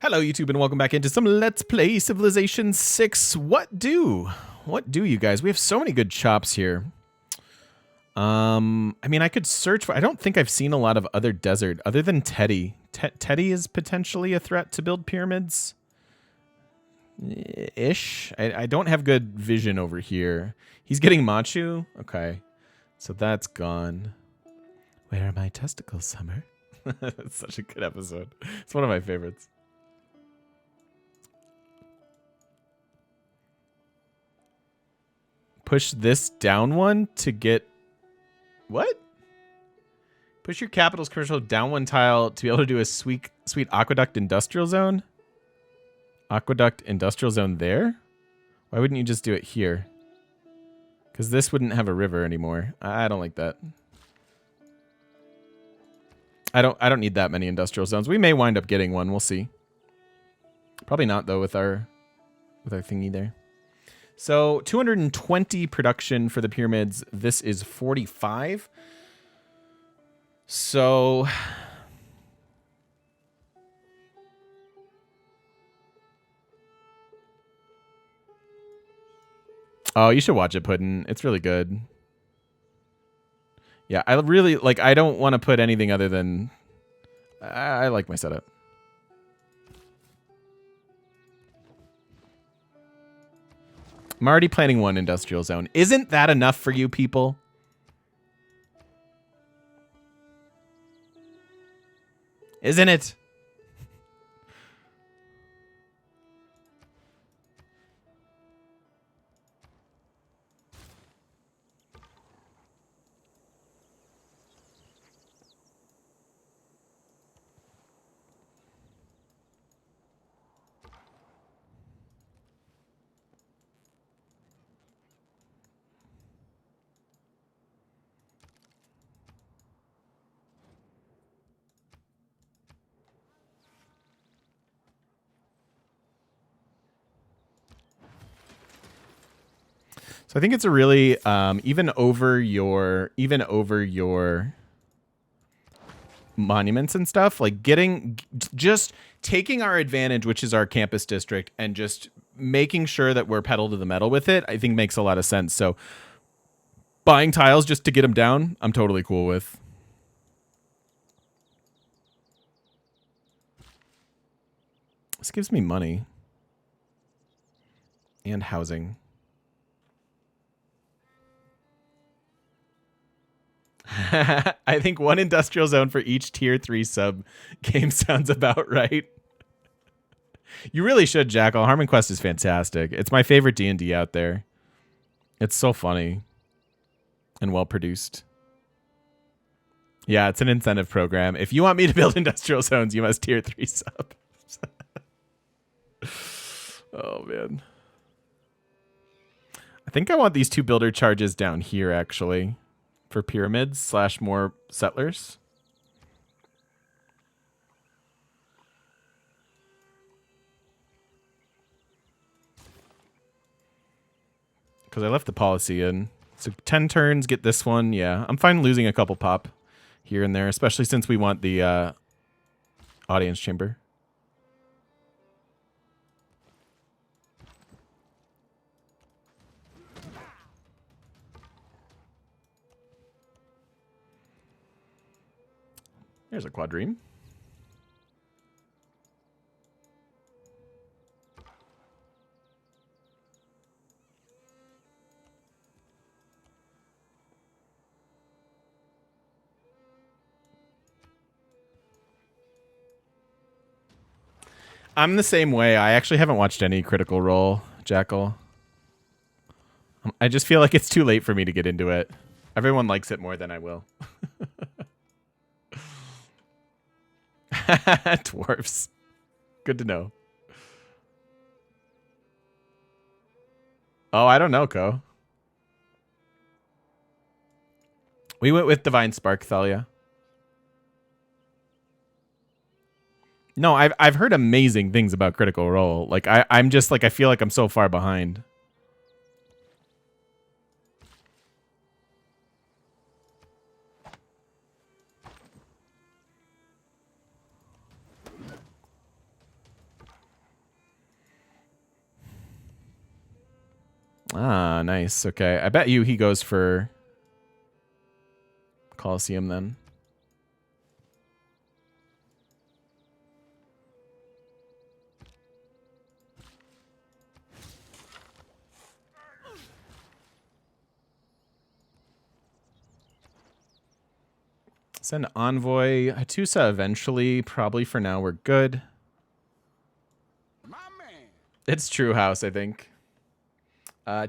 Hello, YouTube, and welcome back into some Let's Play Civilization 6. What do you guys? We have so many good chops here. I mean, I could search for... I don't think I've seen a lot of other desert, other than Teddy. Teddy is potentially a threat to build pyramids. Ish. I don't have good vision over here. He's getting Machu? Okay. So that's gone. Where are my testicles, Summer? That's such a good episode. It's one of my favorites. Push this down one to get... What? Push your capital's commercial down one tile to be able to do a sweet aqueduct industrial zone? Aqueduct industrial zone there? Why wouldn't you just do it here? Because this wouldn't have a river anymore. I don't like that. I don't need that many industrial zones. We may wind up getting one. We'll see. Probably not though with our thingy there. So 220 production for the pyramids. This is 45. So oh, you should watch it, Puddin'. It's really good. Yeah, I really like. I don't want to put anything other than I like my setup. I'm already planning one industrial zone. Isn't that enough for you people? Isn't it? So I think it's a really even over your monuments and stuff, like just taking our advantage, which is our campus district, and just making sure that we're pedal to the metal with it, I think makes a lot of sense. So buying tiles just to get them down, I'm totally cool with. This gives me money and housing. I think one industrial zone for each tier 3 sub game sounds about right. You really should, Jackal. Harmon Quest is fantastic. It's my favorite D&D out there. It's so funny and well produced. Yeah, it's an incentive program. If you want me to build industrial zones, you must tier 3 sub. Oh, man. I think I want these 2 builder charges down here, actually. For pyramids / more settlers. Because I left the policy in. So 10 turns, get this one. Yeah, I'm fine losing a couple pop here and there, especially since we want the audience chamber. There's a quadrime. I'm the same way. I actually haven't watched any Critical Role, Jackal. I just feel like it's too late for me to get into it. Everyone likes it more than I will. Dwarfs. Good to know. Oh, I don't know, Ko. We went with Divine Spark, Thalia. No, I've heard amazing things about Critical Role. Like I'm just like I feel like I'm so far behind. Ah, nice. Okay. I bet you he goes for Colosseum then. Send Envoy. Hatusa eventually. Probably for now we're good. It's True House, I think.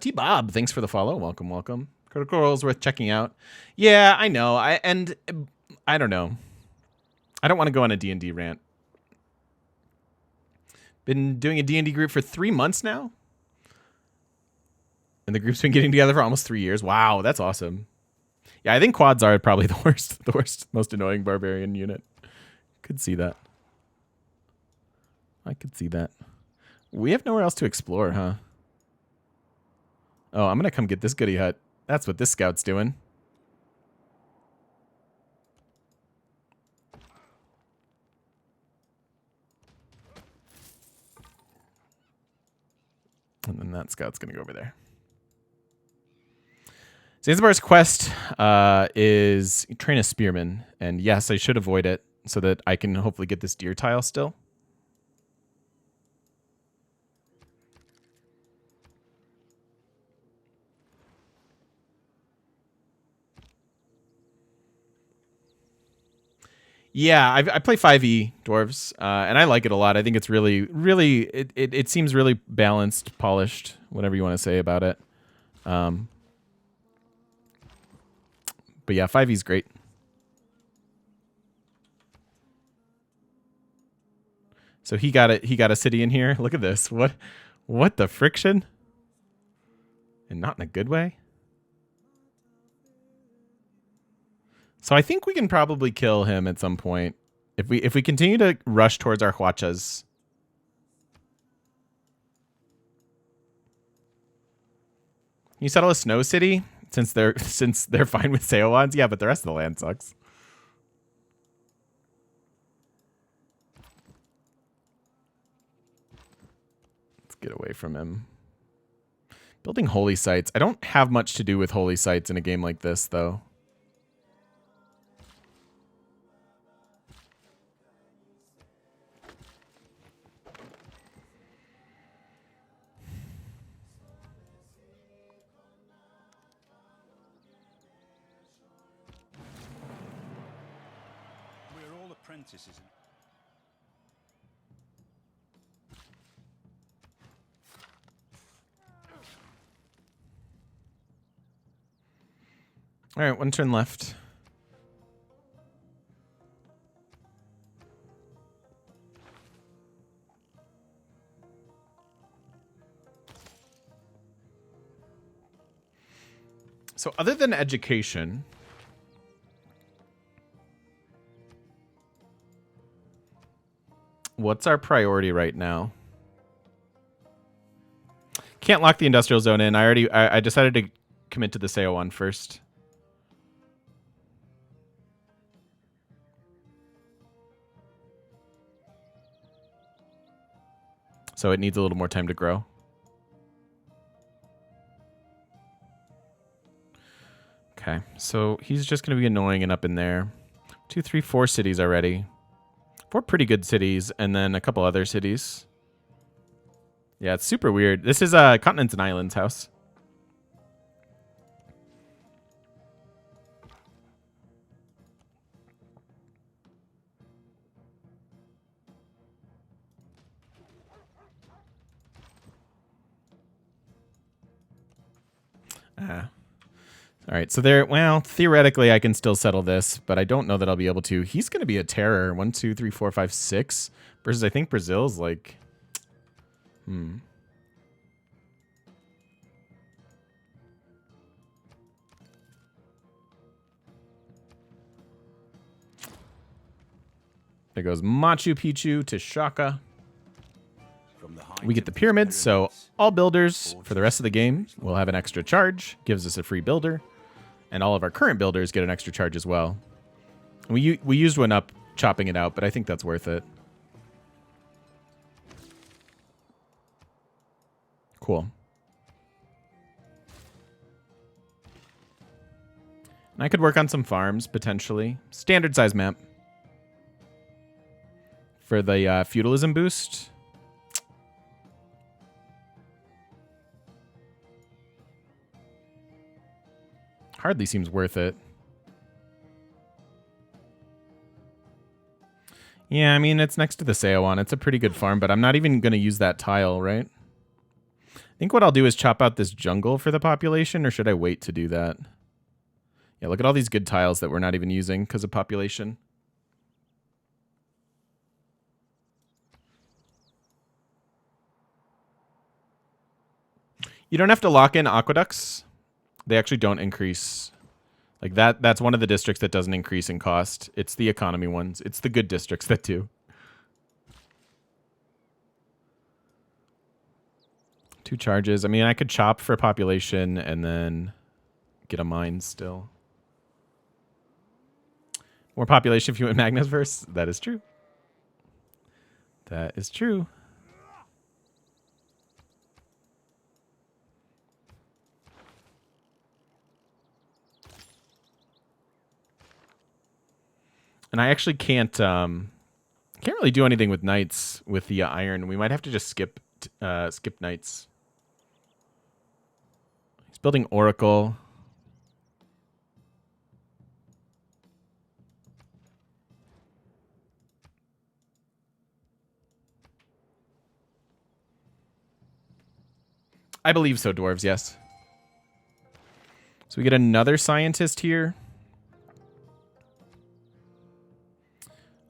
T-Bob, thanks for the follow. Welcome, welcome. Critical Role's worth checking out. Yeah, I know. I don't know. I don't want to go on a D&D rant. Been doing a D&D group for 3 months now. And the group's been getting together for almost 3 years. Wow, that's awesome. Yeah, I think quads are probably the worst, most annoying barbarian unit. Could see that. I could see that. We have nowhere else to explore, huh? Oh, I'm going to come get this goody hut. That's what this scout's doing. And then that scout's going to go over there. Zanzibar's quest is train a spearman. And yes, I should avoid it so that I can hopefully get this deer tile still. Yeah, I play 5e dwarves, and I like it a lot. I think it's really, it seems really balanced, polished, whatever you want to say about it. But yeah, 5e is great. So he got it. He got a city in here. Look at this. What the friction? And not in a good way. So I think we can probably kill him at some point if we continue to rush towards our huachas. Can you settle a snow city since they're fine with Seowans? Yeah, but the rest of the land sucks. Let's get away from him. Building holy sites. I don't have much to do with holy sites in a game like this, though. Apprentices. All right, one turn left. So other than education, what's our priority right now? Can't lock the industrial zone in. I decided to commit to the Seo one first. So it needs a little more time to grow. Okay, so he's just going to be annoying and up in there. 2, 3, 4 cities already. 4 pretty good cities, and then a couple other cities. Yeah, it's super weird. This is Continents and Islands house. All right, so there. Well, theoretically, I can still settle this, but I don't know that I'll be able to. He's going to be a terror. 1, 2, 3, 4, 5, 6. Versus, I think Brazil's like. There goes Machu Picchu to Shaka. We get the pyramids, so all builders for the rest of the game will have an extra charge. Gives us a free builder. And all of our current builders get an extra charge as well. We used one up chopping it out, but I think that's worth it. Cool. I could work on some farms, potentially. Standard size map. For the feudalism boost. Hardly seems worth it. Yeah, I mean, it's next to the Seowan. It's a pretty good farm, but I'm not even going to use that tile, right? I think what I'll do is chop out this jungle for the population, or should I wait to do that? Yeah, look at all these good tiles that we're not even using because of population. You don't have to lock in aqueducts. They actually don't increase. Like that's one of the districts that doesn't increase in cost. It's the economy ones. It's the good districts that do. 2 charges. I mean, I could chop for population and then get a mine still. More population if you went Magnus verse. That is true. That is true. And I actually can't really do anything with knights with the iron. We might have to just skip knights. He's building Oracle. I believe so, dwarves, yes. So we get another scientist here.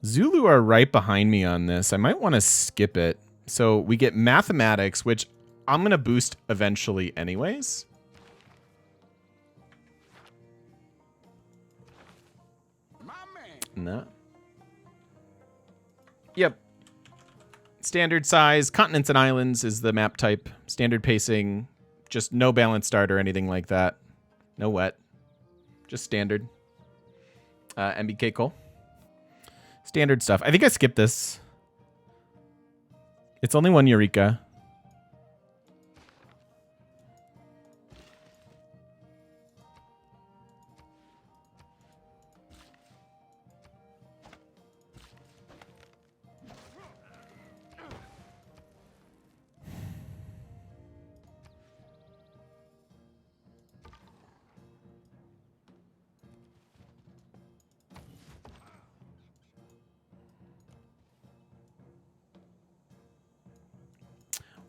Zulu are right behind me on this. I might want to skip it. So we get mathematics, which I'm going to boost eventually anyways. No. Yep. Standard size. Continents and islands is the map type. Standard pacing. Just no balanced start or anything like that. No wet. Just standard. MBK Cole. Standard stuff. I think I skipped this. It's only 1 Eureka.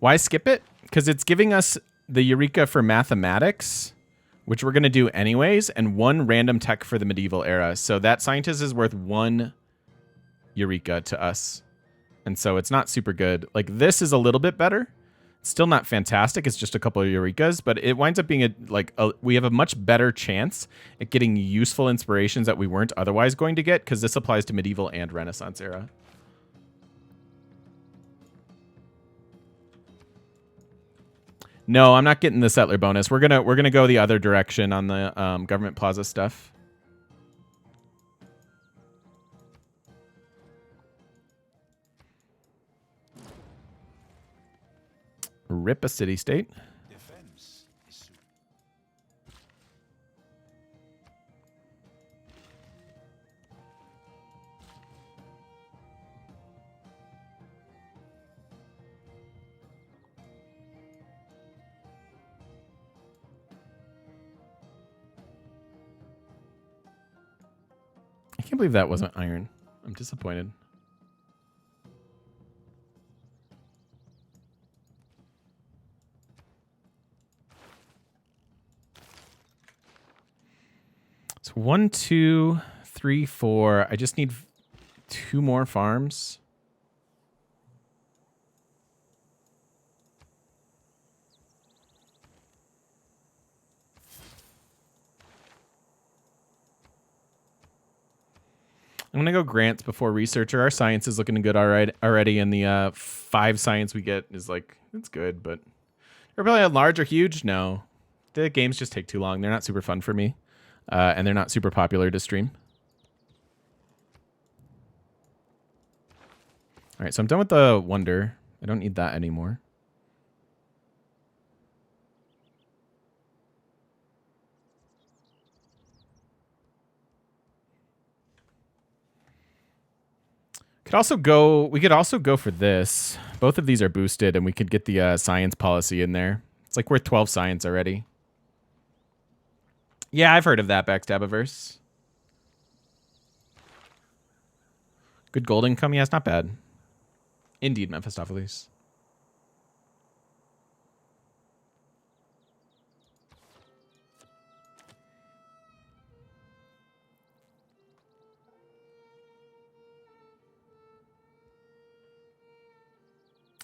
Why skip it? Because it's giving us the Eureka for mathematics, which we're going to do anyways, and 1 random tech for the medieval era. So that scientist is worth 1 Eureka to us. And so it's not super good. Like, this is a little bit better. It's still not fantastic. It's just a couple of Eurekas, but it winds up being we have a much better chance at getting useful inspirations that we weren't otherwise going to get, because this applies to medieval and Renaissance era. No, I'm not getting the settler bonus. We're gonna go the other direction on the government plaza stuff. Rip a city state. I can't believe that wasn't iron. I'm disappointed. It's 1, 2, 3, 4. I just need 2 more farms. I'm going to go grants before researcher. Our science is looking good already, and the 5 science we get is like, it's good, but they're probably large or huge? No. The games just take too long. They're not super fun for me, and they're not super popular to stream. All right, so I'm done with the wonder. I don't need that anymore. We could also go for this. Both of these are boosted, and we could get the science policy in there. It's like worth 12 science already. Yeah, I've heard of that Backstabiverse. Good gold income. Yeah, it's not bad. Indeed, Mephistopheles.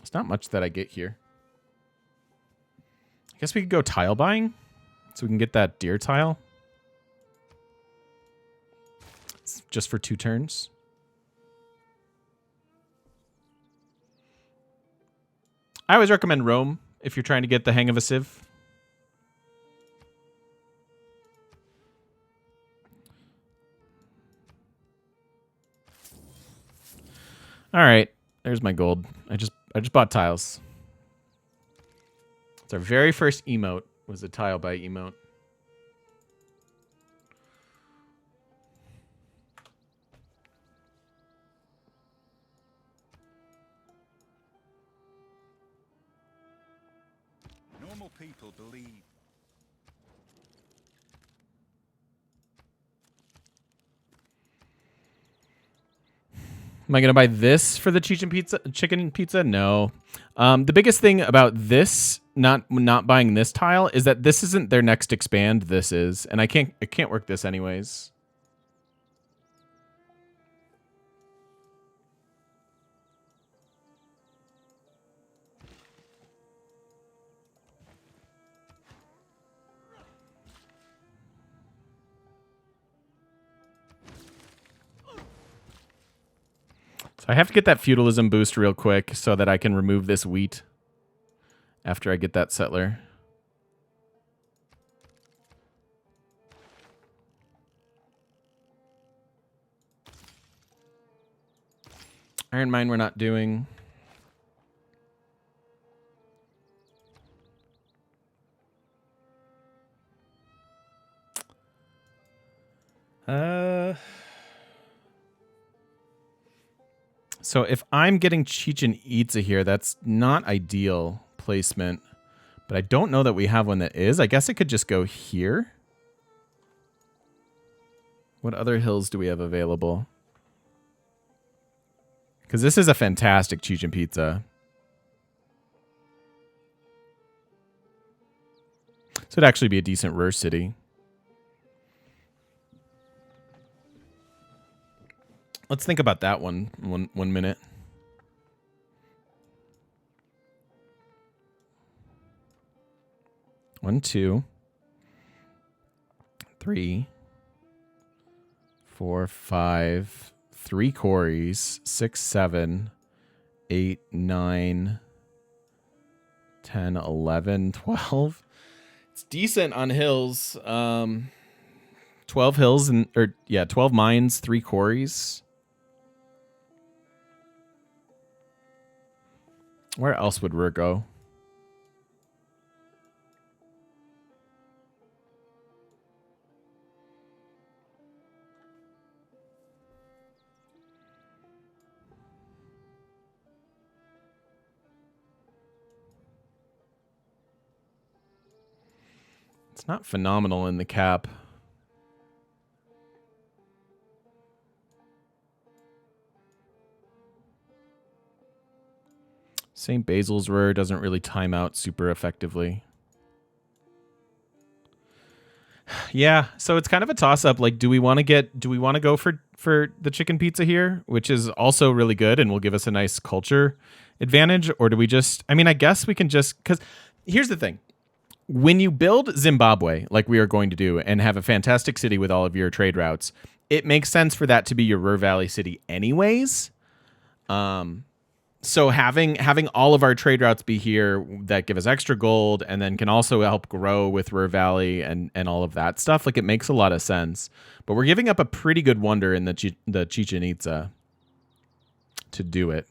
It's not much that I get here. I guess we could go tile buying so we can get that deer tile. It's just for 2 turns. I always recommend Rome if you're trying to get the hang of a Civ. All right, there's my gold. I just bought tiles. It's our very first emote was a tile buy emote. Normal people believe. Am I gonna buy this for the chicken pizza? No. The biggest thing about this not buying this tile is that this isn't their next expand. This is, and I can't work this anyways. So I have to get that feudalism boost real quick so that I can remove this wheat after I get that settler. Iron mine we're not doing. So if I'm getting Chichen Itza here, that's not ideal placement. But I don't know that we have one that is. I guess it could just go here. What other hills do we have available? Because this is a fantastic Chichen Pizza. So it'd actually be a decent Ruhr city. Let's think about that one minute. One, 2, 3, 4, 5, 3 quarries, 6, 7, 8, 9, 10, 11, 12. It's decent on hills. 12 hills 12 mines, 3 quarries. Where else would Ruhr go? It's not phenomenal in the cap. St. Basil's Ruhr doesn't really time out super effectively. Yeah, so it's kind of a toss-up. Like, do we want to go for the chicken pizza here, which is also really good and will give us a nice culture advantage, or do we just? I mean, I guess we can just, because here's the thing: when you build Zimbabwe, like we are going to do, and have a fantastic city with all of your trade routes, it makes sense for that to be your Ruhr Valley city, anyways. So having all of our trade routes be here that give us extra gold and then can also help grow with Ruhr Valley and all of that stuff, like, it makes a lot of sense. But we're giving up a pretty good wonder in the Chichen Itza to do it.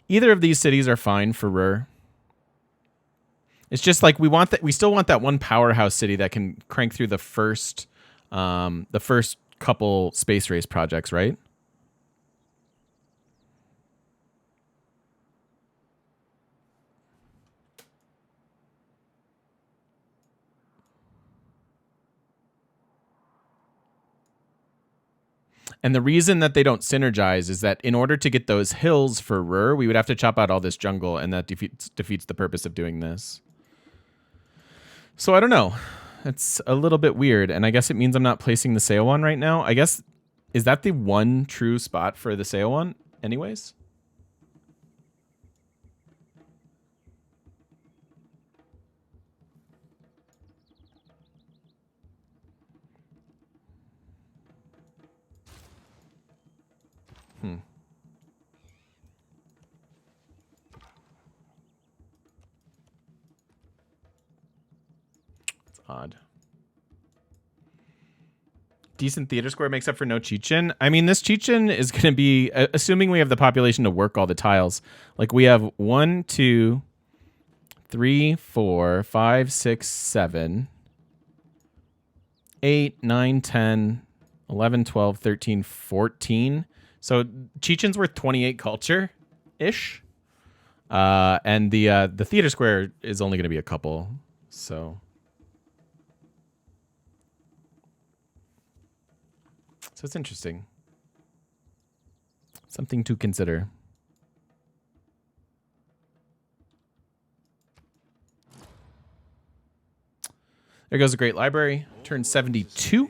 Either of these cities are fine for Ruhr. It's just like we want that. We still want that one powerhouse city that can crank through the first couple space race projects, right? And the reason that they don't synergize is that in order to get those hills for Rur, we would have to chop out all this jungle, and that defeats the purpose of doing this. So I don't know. It's a little bit weird, and I guess it means I'm not placing the Seowon right now. I guess, is that the one true spot for the Seowon anyways? It's odd. Decent theater square makes up for no Chechen. I mean, this Chechen is going to be, assuming we have the population to work all the tiles. Like we have 1, 2, 3, 4, 5, 6, 7, 8, 9, 10, 11, 12, 13, 14. So Chechen's worth 28 culture-ish. And the theater square is only going to be a couple. So it's interesting. Something to consider. There goes a great library. Turn 72.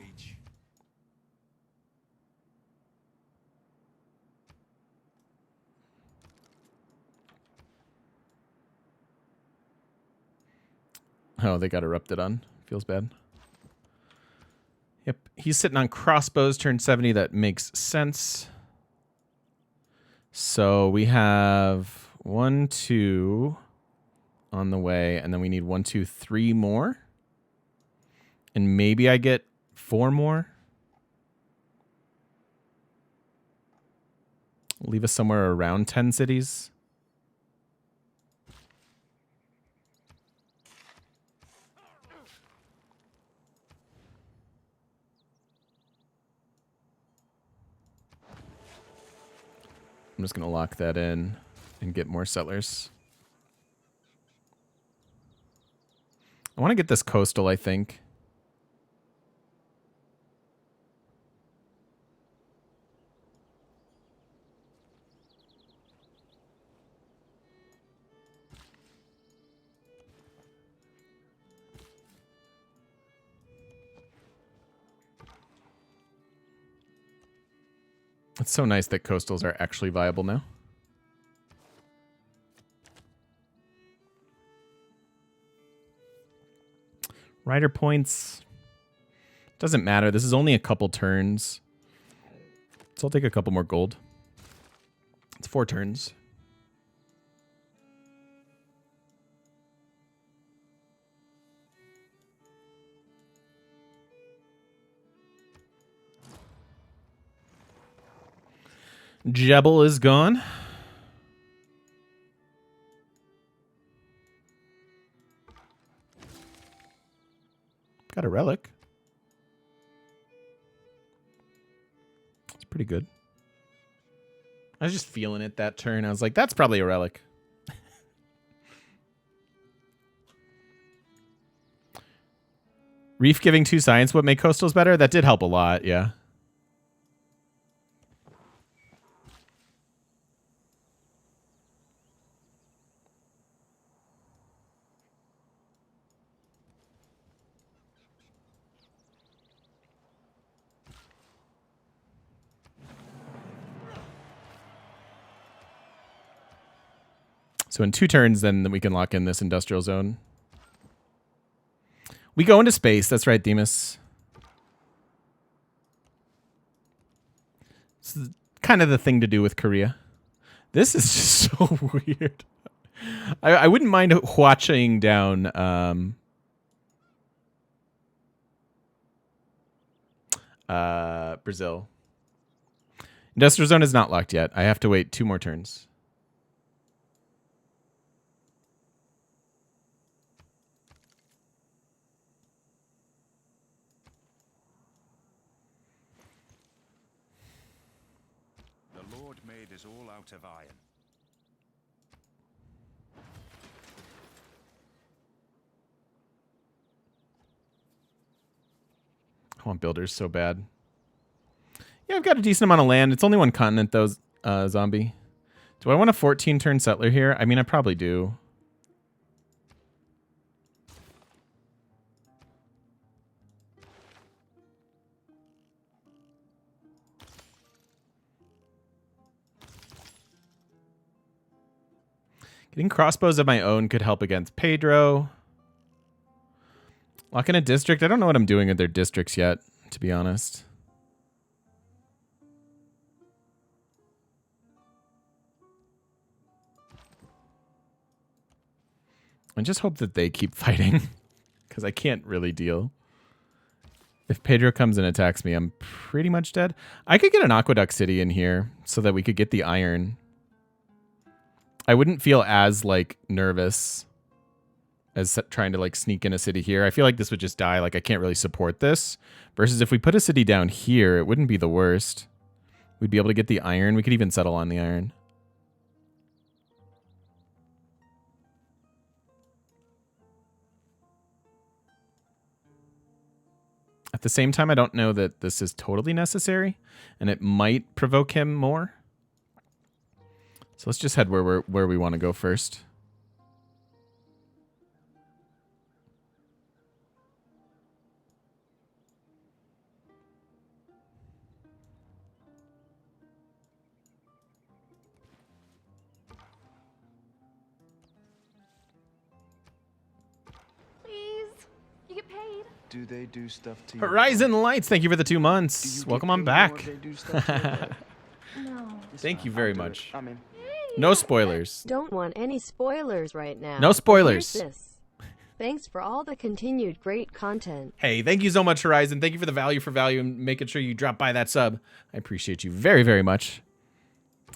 Oh, they got erupted on. Feels bad. Yep, he's sitting on crossbows, turn 70. That makes sense. So we have 1, 2 on the way, and then we need 1, 2, 3 more. And maybe I get 4 more. Leave us somewhere around 10 cities. I'm just going to lock that in and get more settlers. I want to get this coastal, I think. It's so nice that coastals are actually viable now. Rider points. Doesn't matter. This is only a couple turns. So I'll take a couple more gold. It's 4 turns. Jebel is gone. Got a relic. It's pretty good. I was just feeling it that turn. I was like, that's probably a relic. Reef giving 2 science would make coastals better? That did help a lot, yeah. So in 2 turns, then we can lock in this industrial zone. We go into space. That's right, Demas. It's kind of the thing to do with Korea. This is just so weird. I wouldn't mind watching down Brazil. Industrial zone is not locked yet. I have to wait 2 more turns. is all out of iron. I want builders so bad. Yeah, I've got a decent amount of land. It's only one continent, though, zombie. Do I want a 14-turn settler here? I mean, I probably do. Getting crossbows of my own could help against Pedro. Lock in a district. I don't know what I'm doing in their districts yet, to be honest. I just hope that they keep fighting, because I can't really deal. If Pedro comes and attacks me, I'm pretty much dead. I could get an aqueduct city in here so that we could get the iron. I wouldn't feel as, like, nervous as trying to, like, sneak in a city here. I feel like this would just die. Like, I can't really support this. Versus if we put a city down here, it wouldn't be the worst. We'd be able to get the iron. We could even settle on the iron. At the same time, I don't know that this is totally necessary, and it might provoke him more. So let's just head where we want to go first. Please, you get paid. Do they do stuff to you? Horizon Lights, thank you for the 2 months. Welcome on back. No. Thank you very much. I mean, No spoilers. Don't want any spoilers right now. No spoilers. Here's this. Thanks for all the continued great content. Hey, thank you so much, Horizon. Thank you for the value for value and making sure you drop by that sub. I appreciate you very, very much.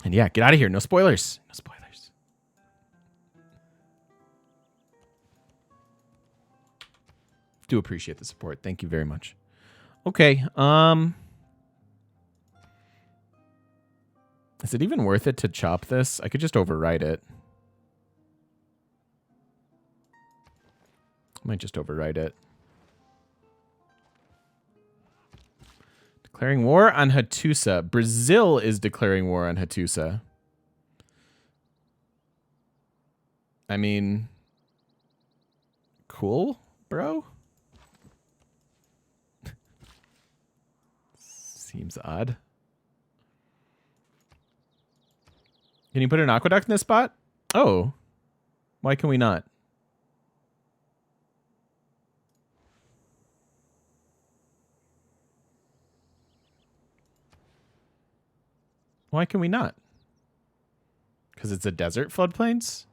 And yeah, get out of here. No spoilers. No spoilers. Do appreciate the support. Thank you very much. Okay. Is it even worth it to chop this? I could just overwrite it. I might just overwrite it. Declaring war on Hattusa. Brazil is declaring war on Hattusa. I mean, cool, bro. Seems odd. Can you put an aqueduct in this spot? Oh. Why can we not? Why can we not? Because it's a desert floodplains?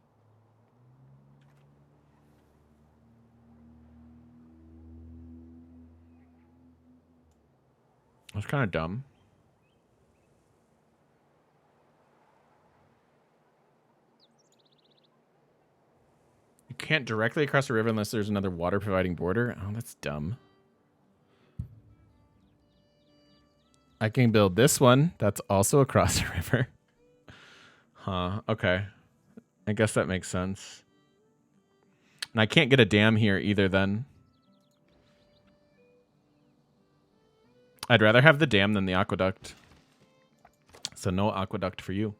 That's kind of dumb. You can't directly cross a river unless there's another water providing border. Oh, that's dumb. I can build this one. That's also across the river. Huh. Okay. I guess that makes sense. And I can't get a dam here either then. I'd rather have the dam than the aqueduct. So no aqueduct for you.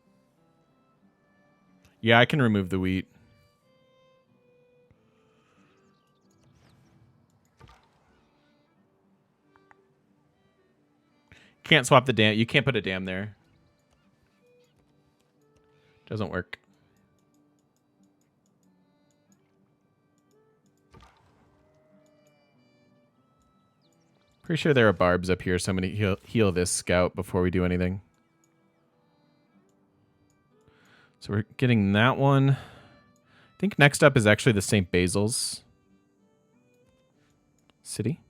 Yeah, I can remove the wheat. Can't swap the dam. You can't put a dam there. Doesn't work. Pretty sure there are barbs up here, so I'm going to heal this scout before we do anything. So we're getting that one. I think next up is actually the St. Basil's city.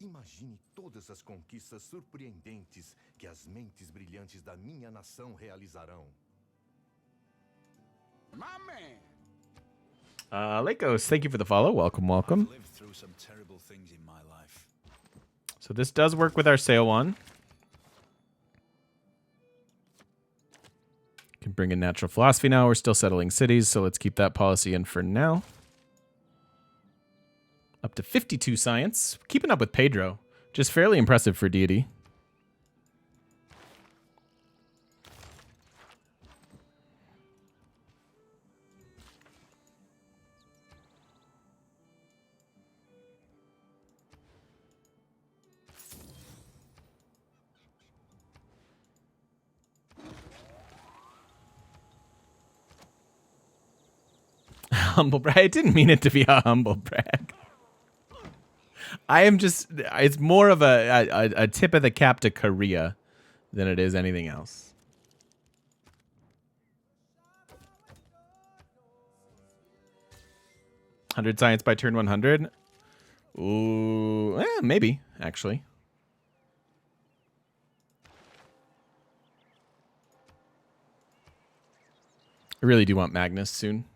Imagine todas as conquistas surpreendentes que as mentes brilhantes da minha nação realizarão. My man. Lakos, thank you for the follow. Welcome, welcome. Lived through some terrible terrible things in my life. So this does work with our Seowon. Can bring in natural philosophy now. We're still settling cities, so let's keep that policy in for now. Up to 52 science. Keeping up with Pedro. Just fairly impressive for Deity. Humble brag. I didn't mean it to be a humble brag. I am just, it's more of a tip of the cap to Korea than it is anything else. $100 science by turn 100? Ooh, maybe, actually. I really do want Magnus soon.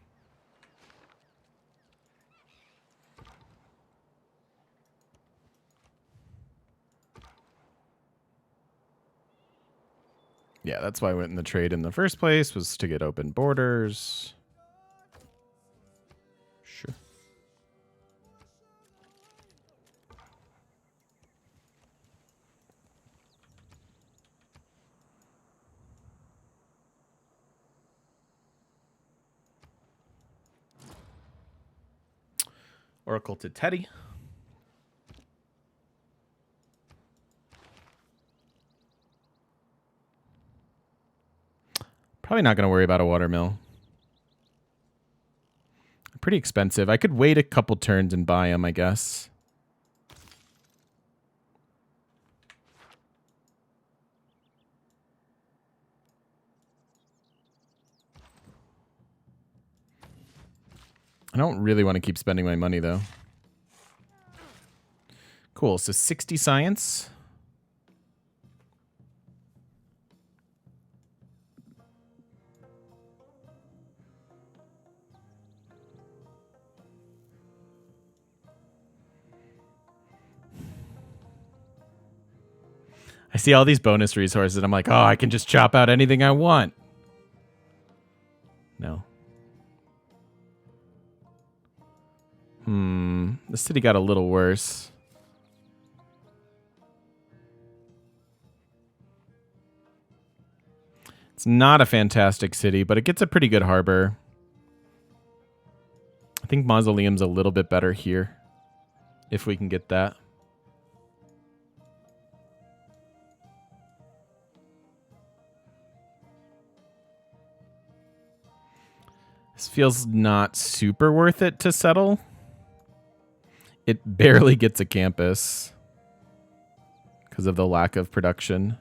Yeah, that's why I went in the trade in the first place, was to get open borders. Sure. Oracle to Teddy. Probably not going to worry about a watermill. Pretty expensive. I could wait a couple turns and buy them, I guess. I don't really want to keep spending my money, though. Cool. So 60 science. I see all these bonus resources, and I'm like, oh, I can just chop out anything I want. No. The city got a little worse. It's not a fantastic city, but it gets a pretty good harbor. I think Mausoleum's a little bit better here, if we can get that. This feels not super worth it to settle. It barely gets a campus because of the lack of production.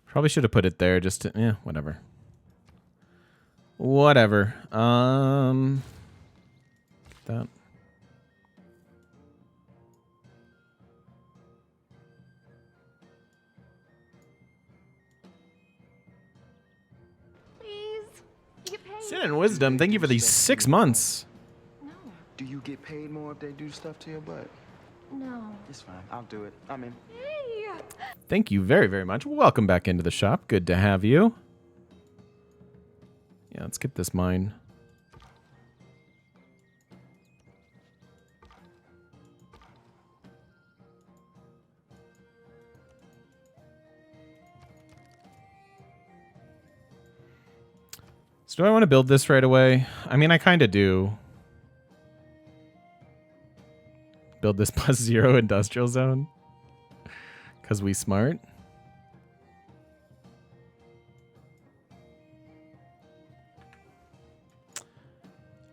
Probably should have put it there just to, whatever. Whatever. That. Sin and Wisdom, thank you for these 6 months. No. Do you get paid more if they do stuff to your butt? No. It's fine. I'll do it. I'm in. Hey! Thank you very, very much. Welcome back into the shop. Good to have you. Yeah, let's get this mine. So do I want to build this right away? I mean, I kind of do. Build this +0 industrial zone. Because we smart.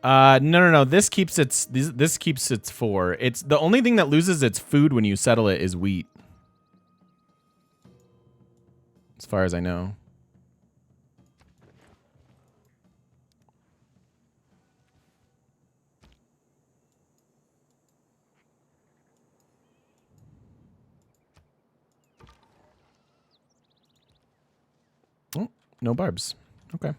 No. This keeps its 4. It's the only thing that loses its food when you settle it is wheat. As far as I know. No barbs. Okay.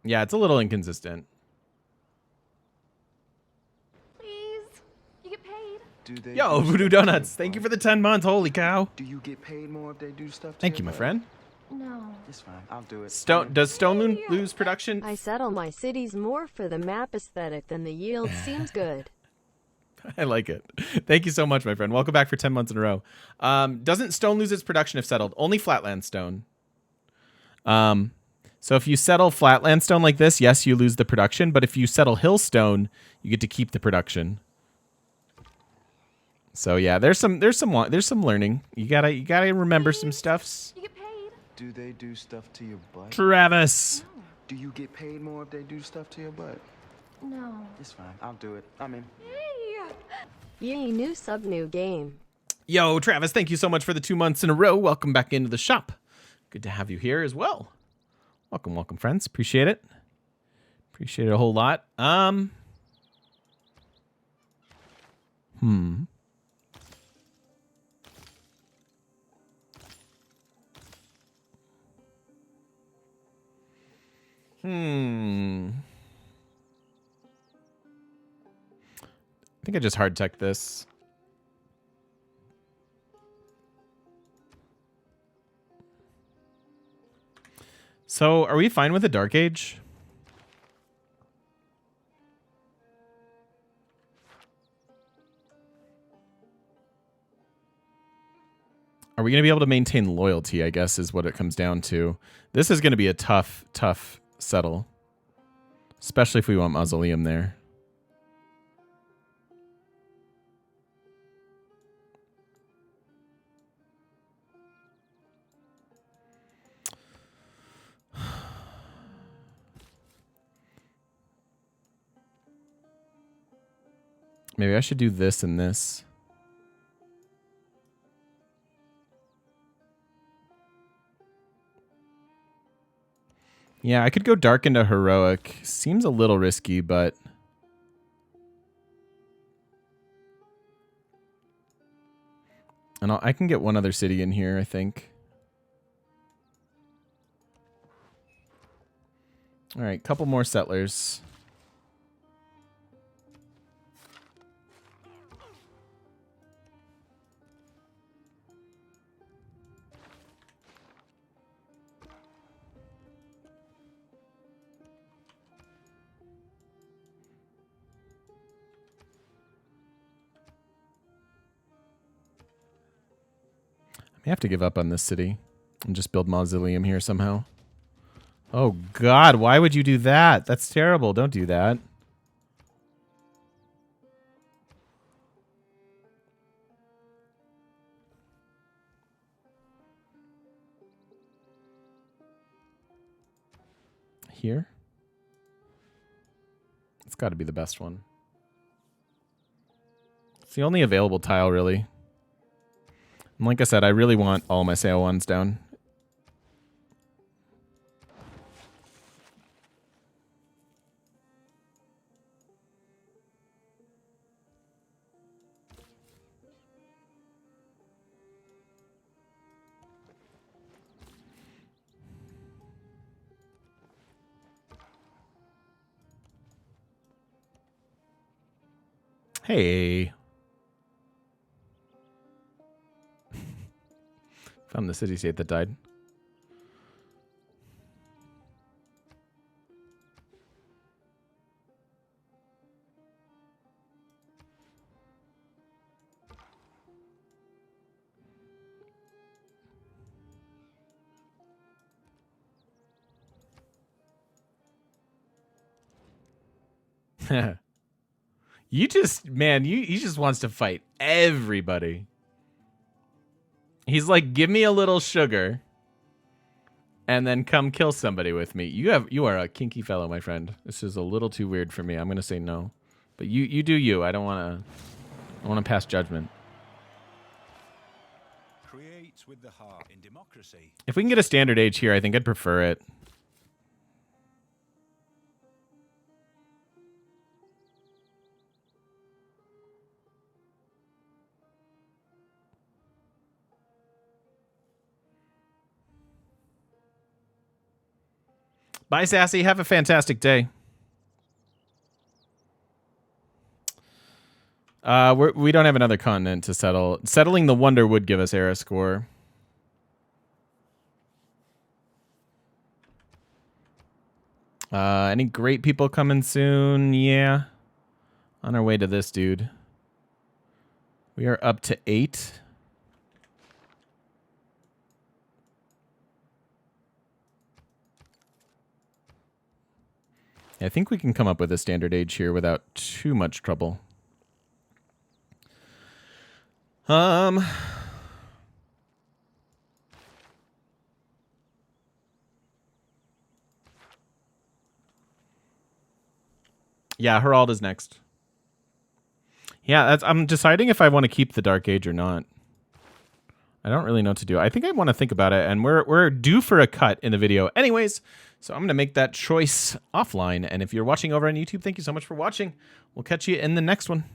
Yeah, it's a little inconsistent. Please. You get paid. Do they Yo, do Voodoo stuff to Donuts, you, thank you bud? for the 10 months. Holy cow. Do you get paid more if they do stuff to Thank you, my bud? friend. No. It's fine. I'll do it. Stone does Stone lose production? I settle my cities more for the map aesthetic than the yield seems good. I like it. Thank you so much, my friend. Welcome back for 10 months in a row. Doesn't Stone lose its production if settled? Only Flatland Stone. So if you settle Flatland Stone like this, yes, you lose the production. But if you settle Hill Stone, you get to keep the production. So yeah, there's some learning. You gotta remember some stuffs. You get paid. Do they do stuff to your butt? Travis. Do you get paid more if they do stuff to your butt? No. It's fine. I'll do it. I'm in. Hey. Yay, new sub, new game. Yo, Travis, thank you so much for the 2 months in a row. Welcome back into the shop. Good to have you here as well. Welcome, welcome, friends. Appreciate it. Appreciate it a whole lot. I think I just hard tech this. So, are we fine with a Dark Age? Are we going to be able to maintain loyalty, I guess, is what it comes down to. This is going to be a tough settle. Especially if we want Mausoleum there. Maybe I should do this and this. Yeah, I could go dark into heroic. Seems a little risky, but... And I can get one other city in here, I think. Alright, couple more settlers. I may have to give up on this city and just build mausoleum here somehow. Oh God, why would you do that? That's terrible. Don't do that. Here? It's got to be the best one. It's the only available tile, really. And like I said, I really want all my sale ones down. Hey. Found the city-state that died. You just, man, he just wants to fight everybody. He's like, give me a little sugar and then come kill somebody with me. You are a kinky fellow, my friend. This is a little too weird for me. I'm going to say no. But you do you. I don't want to pass judgment. Creates with the heart in democracy. If we can get a standard age here, I think I'd prefer it. Bye, Sassy. Have a fantastic day. We don't have another continent to settle. Settling the Wonder would give us era score. Any great people coming soon? Yeah. On our way to this, dude. We are up to 8. I think we can come up with a standard age here without too much trouble. Yeah, Herald is next. Yeah, I'm deciding if I want to keep the Dark Age or not. I don't really know what to do. I think I want to think about it, and we're due for a cut in the video anyways, so I'm going to make that choice offline. And if you're watching over on YouTube, thank you so much for watching. We'll catch you in the next one.